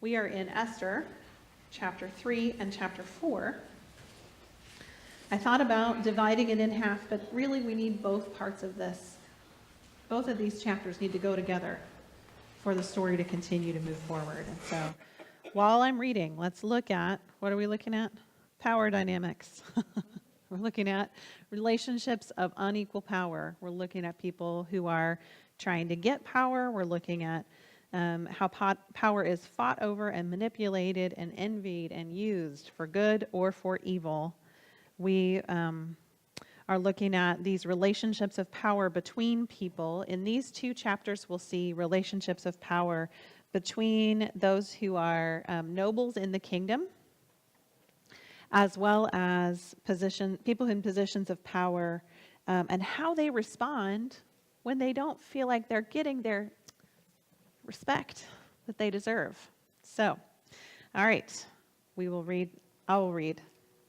We are in Esther, chapter 3 and chapter 4. I thought about dividing it in half, but really we need both parts of this. Both of these chapters need to go together for the story to continue to move forward. And so while I'm reading, let's look at, what are we looking at? Power dynamics. We're looking at relationships of unequal power. We're looking at people who are trying to get power. We're looking at how power is fought over and manipulated and envied and used for good or for evil. We are looking at these relationships of power between people. In these two chapters, we'll see relationships of power between those who are nobles in the kingdom, as well as people in positions of power, and how they respond when they don't feel like they're getting their respect that they deserve. So, all right, I will read.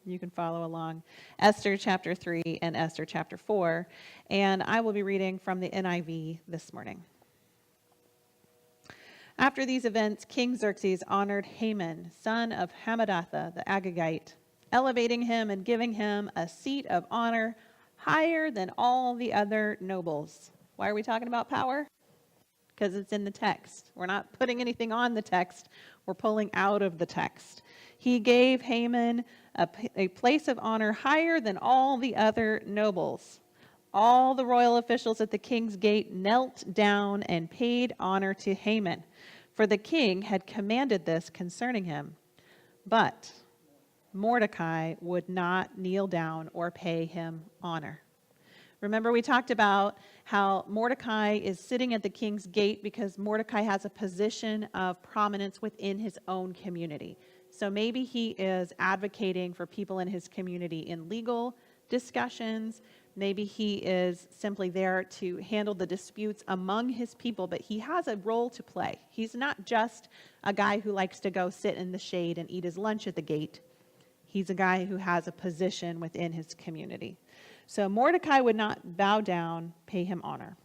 You can follow along. Esther chapter 3 and Esther chapter 4, and I will be reading from the NIV this morning. After these events, King Xerxes honored Haman, son of Hammedatha the Agagite, elevating him and giving him a seat of honor higher than all the other nobles. Why are we talking about power? Because it's in the text. We're not putting anything on the text. We're pulling out of the text. He gave Haman a place of honor higher than all the other nobles. All the royal officials at the king's gate knelt down and paid honor to Haman, for the king had commanded this concerning him. But Mordecai would not kneel down or pay him honor. Remember, we talked about how Mordecai is sitting at the king's gate because Mordecai has a position of prominence within his own community. So maybe he is advocating for people in his community in legal discussions. Maybe he is simply there to handle the disputes among his people, but he has a role to play. He's not just a guy who likes to go sit in the shade and eat his lunch at the gate. He's a guy who has a position within his community. So Mordecai would not bow down, pay him honor.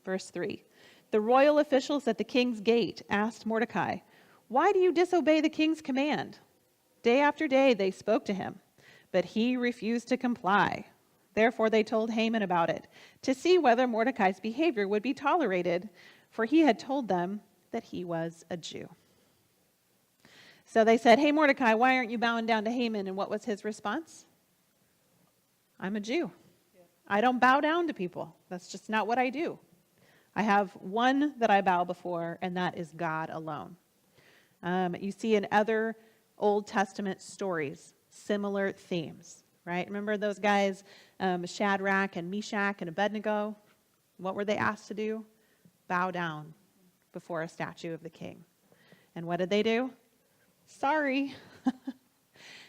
Verse 3, the royal officials at the king's gate asked Mordecai, "Why do you disobey the king's command?" Day after day they spoke to him, but he refused to comply. Therefore they told Haman about it, to see whether Mordecai's behavior would be tolerated, for he had told them that he was a Jew. So they said, "Hey Mordecai, why aren't you bowing down to Haman?" And what was his response? "I'm a Jew. I don't bow down to people. That's just not what I do. I have one that I bow before, and that is God alone." You see in other Old Testament stories, similar themes, right? Remember those guys, Shadrach and Meshach and Abednego? What were they asked to do? Bow down before a statue of the king. And what did they do? Sorry.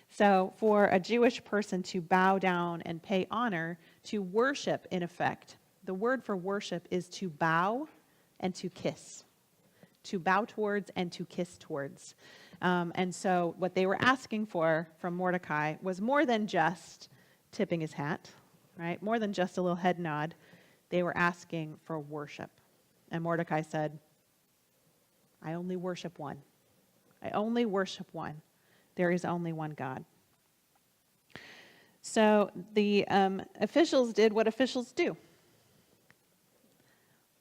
So for a Jewish person to bow down and pay honor, to worship in effect, the word for worship is to bow and to kiss. To bow towards and to kiss towards. And so what they were asking for from Mordecai was more than just tipping his hat, right? More than just a little head nod. They were asking for worship. And Mordecai said, "I only worship one. I only worship one. There is only one God." So the officials did what officials do.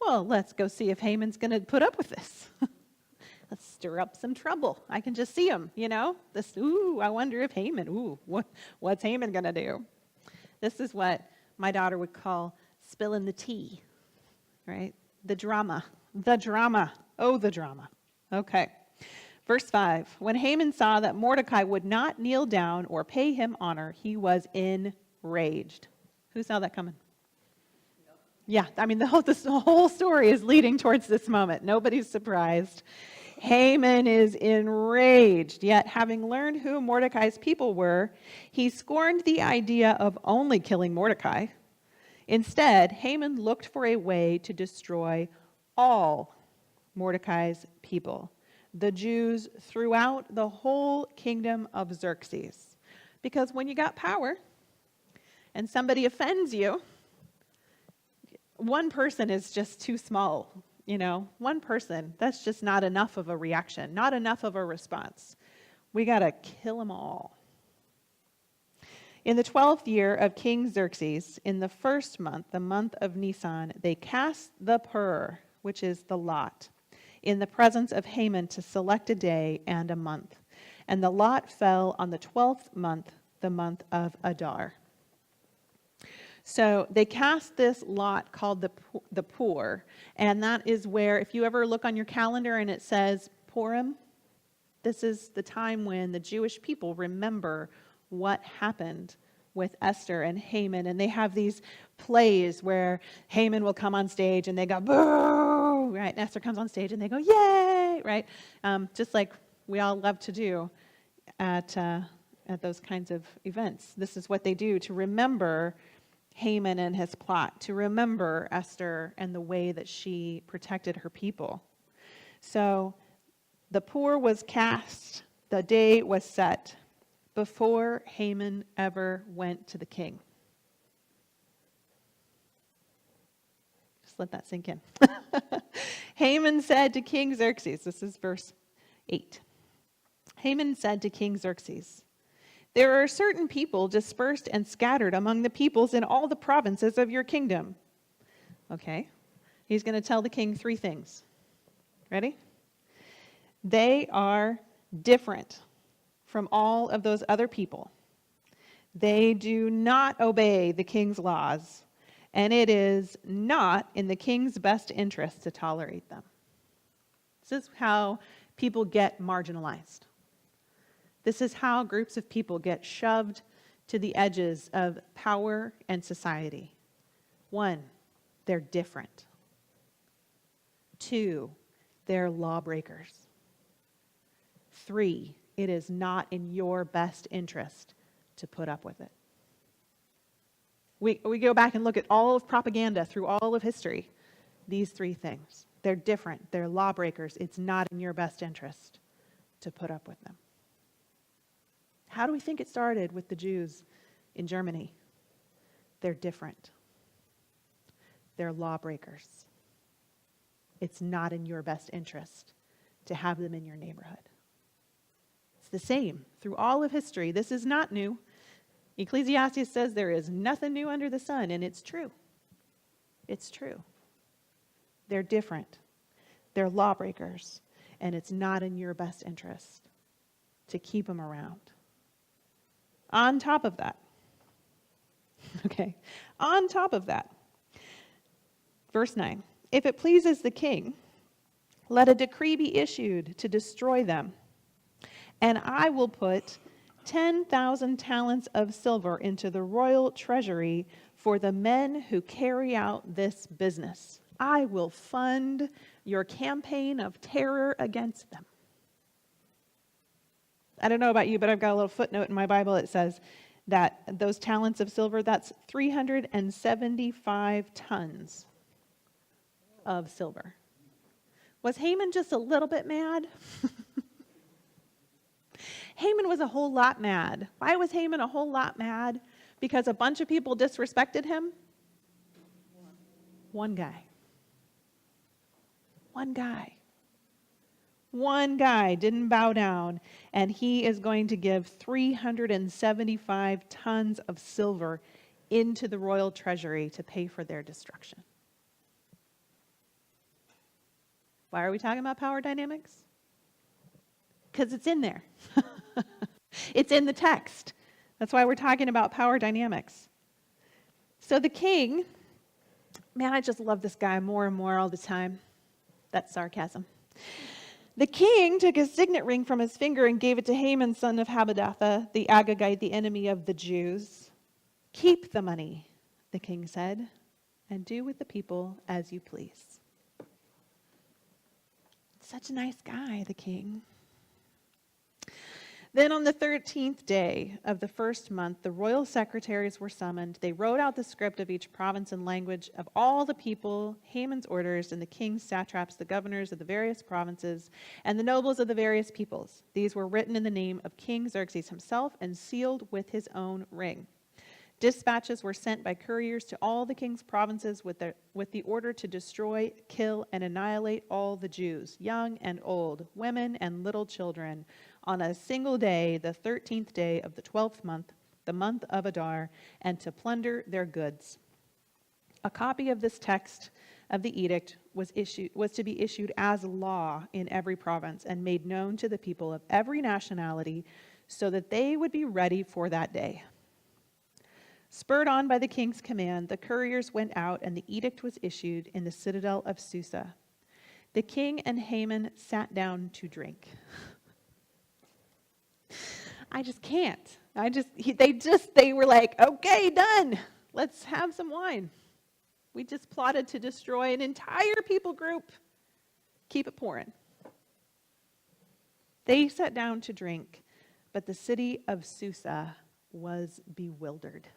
Well, let's go see if Haman's going to put up with this. Let's stir up some trouble. I can just see him, I wonder if Haman, what's Haman going to do? This is what my daughter would call spilling the tea, right? The drama. Oh, the drama. Okay. Verse 5, when Haman saw that Mordecai would not kneel down or pay him honor, he was enraged. Who saw that coming? Yeah, the whole story is leading towards this moment. Nobody's surprised. Haman is enraged, yet having learned who Mordecai's people were, he scorned the idea of only killing Mordecai. Instead, Haman looked for a way to destroy all Mordecai's people, the Jews throughout the whole kingdom of Xerxes. Because when you got power and somebody offends you, one person is just too small one person, that's just not enough of a reaction, not enough of a response. We got to kill them all. In the 12th year of King Xerxes, in the first month, the month of Nisan, they cast the pur, which is the lot, in the presence of Haman to select a day and a month. And the lot fell on the 12th month, the month of Adar. So they cast this lot called the Pur, and that is where, if you ever look on your calendar and it says Purim, this is the time when the Jewish people remember what happened with Esther and Haman, and they have these plays where Haman will come on stage and they go, boo, right? And Esther comes on stage and they go, yay, right? Just like we all love to do at those kinds of events. This is what they do to remember Haman and his plot, to remember Esther and the way that she protected her people. So the Pur was cast, the day was set, before Haman ever went to the king. Just let that sink in. Haman said to King Xerxes, this is verse 8. Haman said to King Xerxes, "There are certain people dispersed and scattered among the peoples in all the provinces of your kingdom." Okay. He's going to tell the king 3 things. Ready? They are different from all of those other people. They do not obey the king's laws, and it is not in the king's best interest to tolerate them. This is how people get marginalized. This is how groups of people get shoved to the edges of power and society. 1, they're different. 2, they're lawbreakers. 3, it is not in your best interest to put up with it. We go back and look at all of propaganda through all of history. These 3 things. They're different. They're lawbreakers. It's not in your best interest to put up with them. How do we think it started with the Jews in Germany? They're different. They're lawbreakers. It's not in your best interest to have them in your neighborhood. It's the same through all of history. This is not new. Ecclesiastes says there is nothing new under the sun, and it's true. It's true. They're different. They're lawbreakers, and it's not in your best interest to keep them around. On top of that, verse 9, if it pleases the king, let a decree be issued to destroy them, and I will put 10,000 talents of silver into the royal treasury for the men who carry out this business. I will fund your campaign of terror against them. I don't know about you, but I've got a little footnote in my Bible that says that those talents of silver, that's 375 tons of silver. Was Haman just a little bit mad? Haman was a whole lot mad. Why was Haman a whole lot mad? Because a bunch of people disrespected him? One guy. One guy didn't bow down, and he is going to give 375 tons of silver into the royal treasury to pay for their destruction. Why are we talking about power dynamics? Because it's in there. It's in the text. That's why we're talking about power dynamics. So the king, man, I just love this guy more and more all the time. That's sarcasm. The king took his signet ring from his finger and gave it to Haman, son of Hammedatha, the Agagite, the enemy of the Jews. Keep the money, the king said, and do with the people as you please. Such a nice guy, the king. Then on the 13th day of the first month, the royal secretaries were summoned. They wrote out the script of each province and language of all the people, Haman's orders, and the king's satraps, the governors of the various provinces, and the nobles of the various peoples. These were written in the name of King Xerxes himself and sealed with his own ring. Dispatches were sent by couriers to all the king's provinces with the order to destroy, kill, and annihilate all the Jews, young and old, women and little children, on a single day, the 13th day of the 12th month, the month of Adar, and to plunder their goods. A copy of this text of the edict was to be issued as law in every province and made known to the people of every nationality so that they would be ready for that day. Spurred on by the king's command, the couriers went out, and the edict was issued in the citadel of Susa. The king and Haman sat down to drink. I just can't. They were like, okay, done. Let's have some wine. We just plotted to destroy an entire people group. Keep it pouring. They sat down to drink, but the city of Susa was bewildered.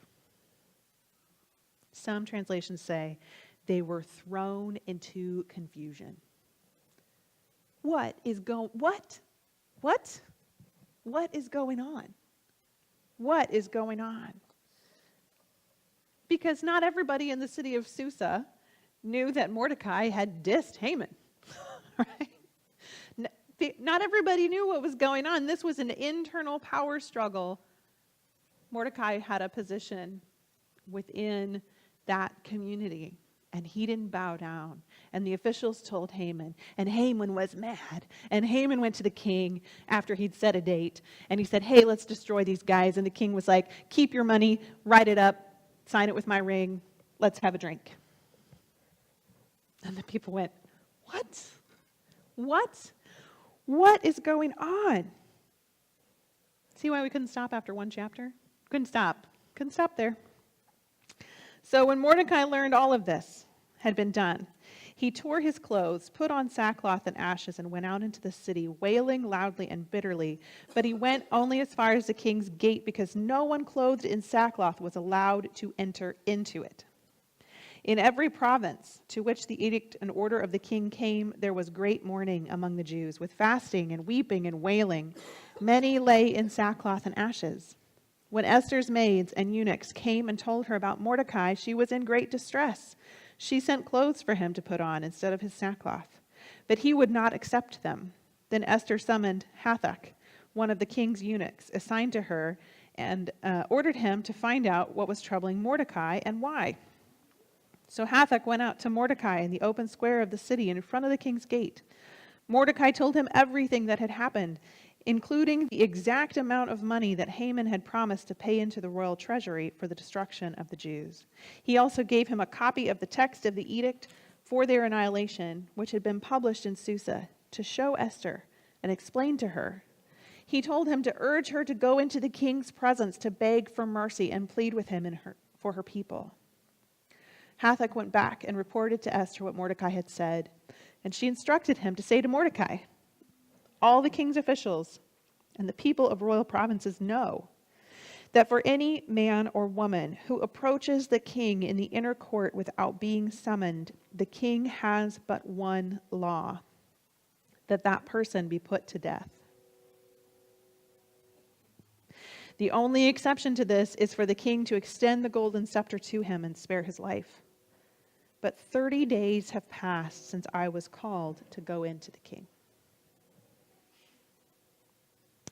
Some translations say they were thrown into confusion. What is going on? What is going on? Because not everybody in the city of Susa knew that Mordecai had dissed Haman, right? Not everybody knew what was going on. This was an internal power struggle. Mordecai had a position within that community, and he didn't bow down. And the officials told Haman, and Haman was mad. And Haman went to the king after he'd set a date, and he said, hey, let's destroy these guys. And the king was like, keep your money, write it up, sign it with my ring, let's have a drink. And the people went, what? What is going on? See why we couldn't stop after one chapter? Couldn't stop there. So when Mordecai learned all of this had been done, he tore his clothes, put on sackcloth and ashes, and went out into the city, wailing loudly and bitterly. But he went only as far as the king's gate, because no one clothed in sackcloth was allowed to enter into it. In every province to which the edict and order of the king came, there was great mourning among the Jews, with fasting and weeping and wailing. Many lay in sackcloth and ashes. When Esther's maids and eunuchs came and told her about Mordecai, she was in great distress. She sent clothes for him to put on instead of his sackcloth, but he would not accept them. Then Esther summoned Hathach, one of the king's eunuchs, assigned to her, and ordered him to find out what was troubling Mordecai and why. So Hathach went out to Mordecai in the open square of the city in front of the king's gate. Mordecai told him everything that had happened, including the exact amount of money that Haman had promised to pay into the royal treasury for the destruction of the Jews. He also gave him a copy of the text of the edict for their annihilation, which had been published in Susa, to show Esther and explain to her. He told him to urge her to go into the king's presence to beg for mercy and plead with him for her people. Hathach went back and reported to Esther what Mordecai had said, and she instructed him to say to Mordecai, all the king's officials and the people of royal provinces know that for any man or woman who approaches the king in the inner court without being summoned, the king has but one law, that that person be put to death. The only exception to this is for the king to extend the golden scepter to him and spare his life. But 30 days have passed since I was called to go into the king.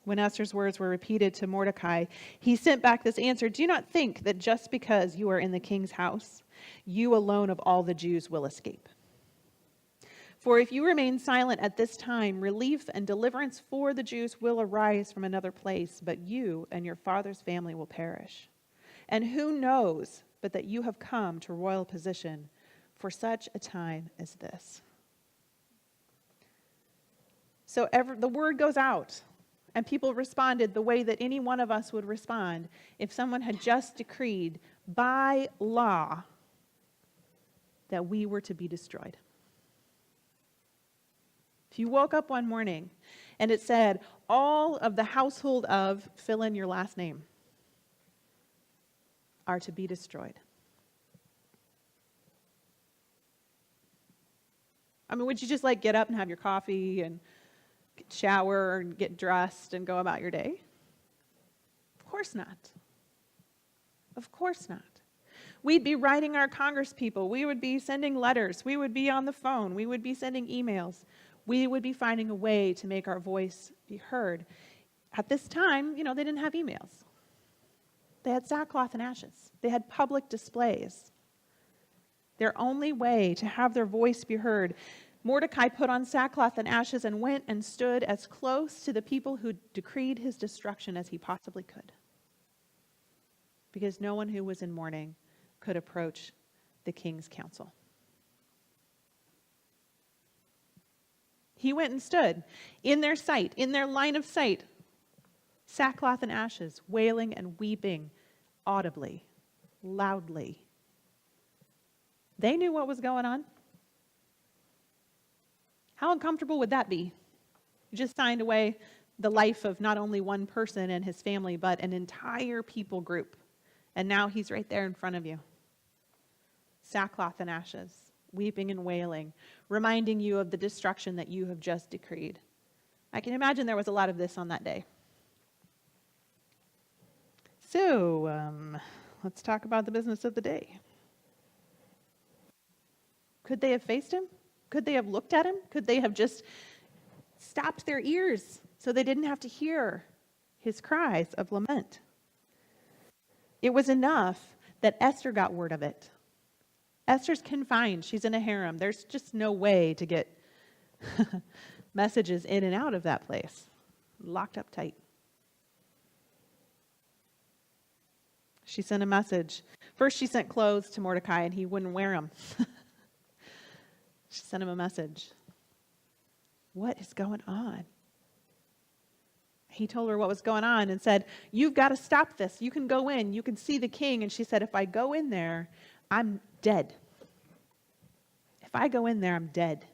When Esther's words were repeated to Mordecai, he sent back this answer, do not think that just because you are in the king's house, you alone of all the Jews will escape. For if you remain silent at this time, relief and deliverance for the Jews will arise from another place, but you and your father's family will perish. And who knows but that you have come to royal position for such a time as this? So the word goes out, and people responded the way that any one of us would respond if someone had just decreed by law that we were to be destroyed. If you woke up one morning and it said, all of the household of, fill in your last name, are to be destroyed. I mean, would you just get up and have your coffee and shower and get dressed and go about your day? Of course not. Of course not. We'd be writing our congresspeople. We would be sending letters. We would be on the phone. We would be sending emails. We would be finding a way to make our voice be heard. At this time, they didn't have emails. They had sackcloth and ashes. They had public displays. Their only way to have their voice be heard, Mordecai put on sackcloth and ashes and went and stood as close to the people who decreed his destruction as he possibly could. Because no one who was in mourning could approach the king's council. He went and stood in their sight, in their line of sight, sackcloth and ashes, wailing and weeping audibly, loudly. They knew what was going on. How uncomfortable would that be? You just signed away the life of not only one person and his family, but an entire people group. And now he's right there in front of you. Sackcloth and ashes, weeping and wailing, reminding you of the destruction that you have just decreed. I can imagine there was a lot of this on that day. So, let's talk about the business of the day. Could they have faced him? Could they have looked at him? Could they have just stopped their ears so they didn't have to hear his cries of lament? It was enough that Esther got word of it. Esther's confined. She's in a harem. There's just no way to get messages in and out of that place. Locked up tight. She sent a message. First, she sent clothes to Mordecai, and he wouldn't wear them. She sent him a message. What is going on? He told her what was going on and said, you've got to stop this. You can go in. You can see the king. And she said, if I go in there, I'm dead. If I go in there, I'm dead.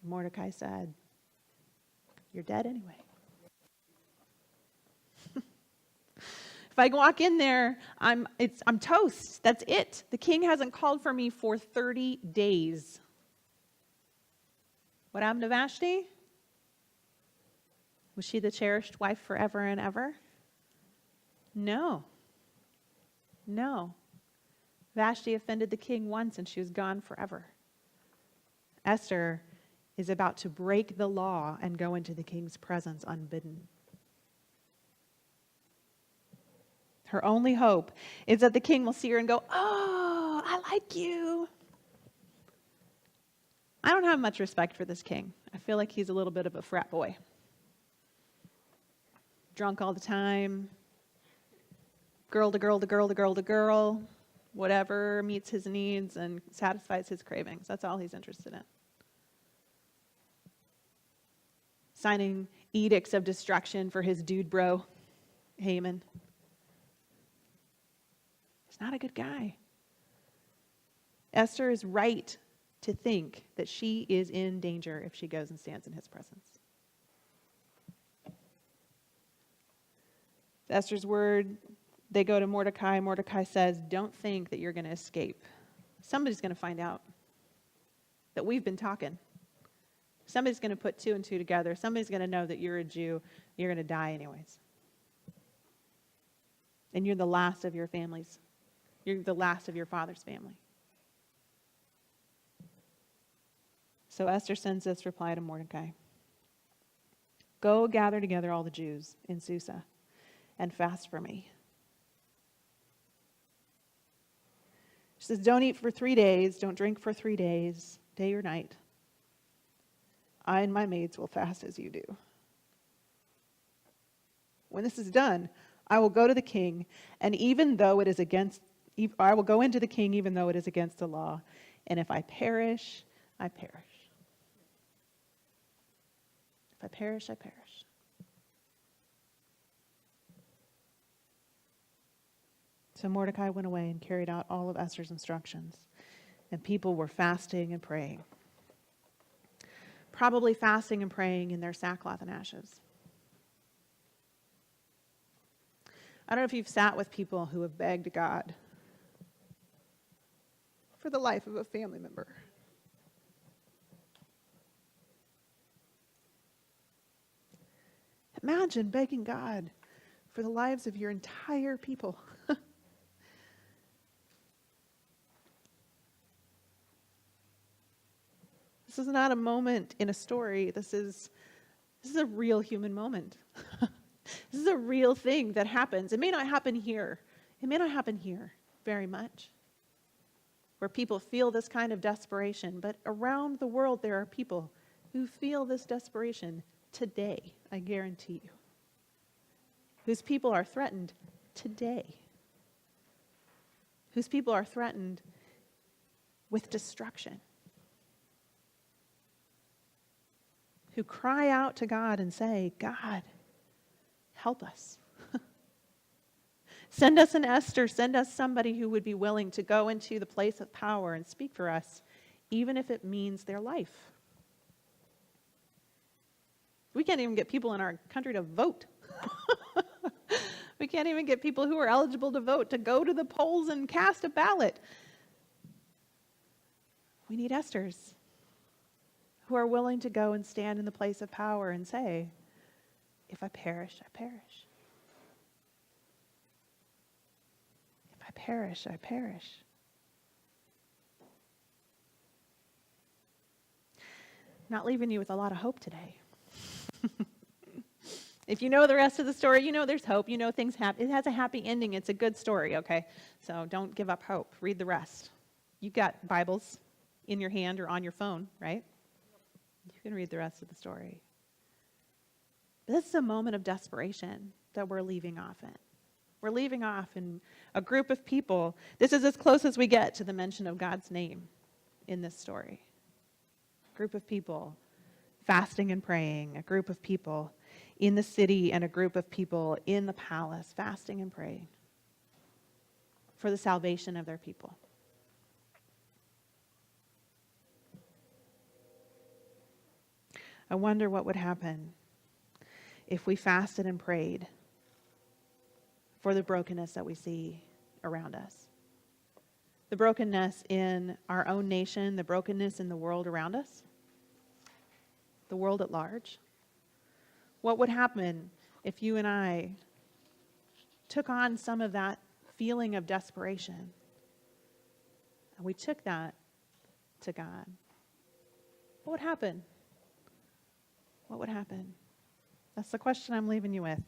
Mordecai said, you're dead anyway. If I walk in there, I'm toast. That's it. The king hasn't called for me for 30 days. What happened to Vashti? Was she the cherished wife forever and ever? No. Vashti offended the king once and she was gone forever. Esther is about to break the law and go into the king's presence unbidden. Her only hope is that the king will see her and go, oh, I like you. I don't have much respect for this king. I feel like he's a little bit of a frat boy. Drunk all the time. Girl to girl to girl to girl to girl. Whatever meets his needs and satisfies his cravings. That's all he's interested in. Signing edicts of destruction for his dude bro, Haman. He's not a good guy. Esther is right to think that she is in danger if she goes and stands in his presence. Esther's word, they go to Mordecai. Mordecai says, don't think that you're going to escape. Somebody's going to find out that we've been talking. Somebody's going to put two and two together. Somebody's going to know that you're a Jew. You're going to die anyways. And you're the last of your families. You're the last of your father's family. So Esther sends this reply to Mordecai. Go gather together all the Jews in Susa and fast for me. She says, don't eat for 3 days. Don't drink for 3 days, day or night. I and my maids will fast as you do. When this is done, I will go to the king, and I will go into the king even though it is against the law. And if I perish, I perish. If I perish, I perish. So Mordecai went away and carried out all of Esther's instructions. And people were fasting and praying. Probably fasting and praying in their sackcloth and ashes. I don't know if you've sat with people who have begged God for the life of a family member. Imagine begging God for the lives of your entire people. This is not a moment in a story. This is a real human moment. This is a real thing that happens. It may not happen here. It may not happen here very much, where people feel this kind of desperation. But around the world, there are people who feel this desperation today, I guarantee you. Whose people are threatened today. Whose people are threatened with destruction. Who cry out to God and say, God, help us. Send us an Esther. Send us somebody who would be willing to go into the place of power and speak for us, even if it means their life. We can't even get people in our country to vote. We can't even get people who are eligible to vote to go to the polls and cast a ballot. We need Esthers who are willing to go and stand in the place of power and say, if I perish, I perish. If I perish, I perish. Not leaving you with a lot of hope today. If you know the rest of the story, you know there's hope. You know things happen. It has a happy ending. It's a good story, okay? So don't give up hope. Read the rest. You've got Bibles in your hand or on your phone, right? You can read the rest of the story. But this is a moment of desperation that we're leaving off in. We're leaving off in a group of people. This is as close as we get to the mention of God's name in this story. A group of people fasting and praying, a group of people in the city and a group of people in the palace fasting and praying for the salvation of their people. I wonder what would happen if we fasted and prayed for the brokenness that we see around us. The brokenness in our own nation, the brokenness in the world around us, the world at large. What would happen if you and I took on some of that feeling of desperation and we took that to God? What would happen? What would happen? That's the question I'm leaving you with.